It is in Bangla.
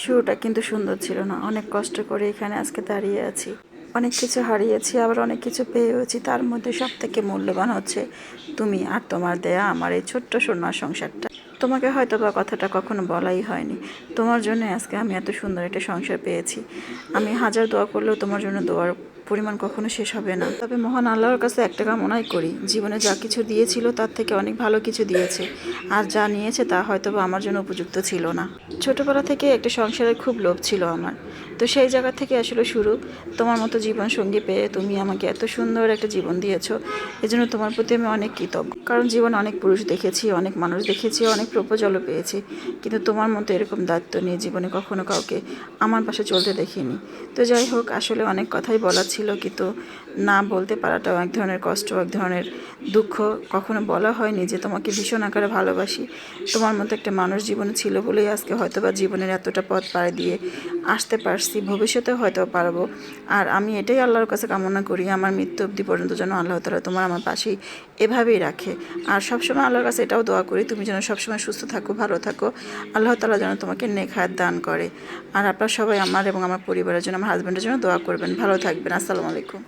শুরুটা কিন্তু সুন্দর ছিল না। অনেক কষ্ট করে এখানে আজকে দাঁড়িয়ে আছি। অনেক কিছু হারিয়েছি, আবার অনেক কিছু পেয়েওছি। তার মধ্যে সবথেকে মূল্যবান হচ্ছে তুমি আর তোমার দেয়া আমার এই ছোট্ট সোনার সংসারটা। তোমাকে হয়তো বা কথাটা কখনো বলাই হয়নি। তোমার জন্য আজকে আমি এত সুন্দর একটা সংসার পেয়েছি। আমি হাজার দোয়া করলেও তোমার জন্য দোয়ার পরিমাণ কখনো শেষ হবে না। তবে মহান আল্লাহর কাছে একটা কামনাই করি, জীবনে যা কিছু দিয়েছিল তার থেকে অনেক ভালো কিছু দিয়েছে, আর যা নিয়েছে তা হয়তো বা আমার জন্য উপযুক্ত ছিল না। ছোটোবেলা থেকে একটা সংসারের খুব লোভ ছিল আমার। তো সেই জায়গা থেকে আসলে শুরু। তোমার মতো জীবন সঙ্গী পেয়ে তুমি আমাকে এত সুন্দর একটা জীবন দিয়েছো, এজন্য তোমার প্রতি আমি অনেক কৃতজ্ঞ। কারণ জীবনে অনেক পুরুষ দেখেছি, অনেক মানুষ দেখেছি, অনেক প্রপোজালও পেয়েছি, কিন্তু তোমার মতো এরকম দায়িত্ব নিয়ে জীবনে কখনো কাউকে আমার পাশে চলতে দেখিনি। তো যাই হোক, আসলে অনেক কথাই বলার ছিল, কিন্তু না বলতে পারাটাও এক ধরনের কষ্ট, এক ধরনের দুঃখ। কখনো বলা হয়নি যে তোমাকে ভীষণ আকারে ভালোবাসি। তোমার মতো একটা মানুষ জীবনে ছিল বলেই আজকে হয়তো বা জীবনের এতটা পথ পাড়ি দিয়ে আসতে পারছি, ভবিষ্যতেও হয়তো পারবো। আর আমি এটাই আল্লাহর কাছে কামনা করি, আমার মৃত্যু অবধি পর্যন্ত যেন আল্লাহ তাআলা তোমার আমার পাশেই এভাবেই রাখে। আর সবসময় আল্লাহর কাছে এটাও দোয়া করি, তুমি যেন সবসময় সুস্থ থাকো, ভালো থাকো। আল্লাহ তাআলা যেন তোমাকে নেক হায়াত দান করে। আর আপনারা সবাই আমার এবং আমার পরিবারের জন্য, আমার হাজব্যান্ডের জন্য দোয়া করবেন। ভালো থাকবেন। আসসালামু আলাইকুম।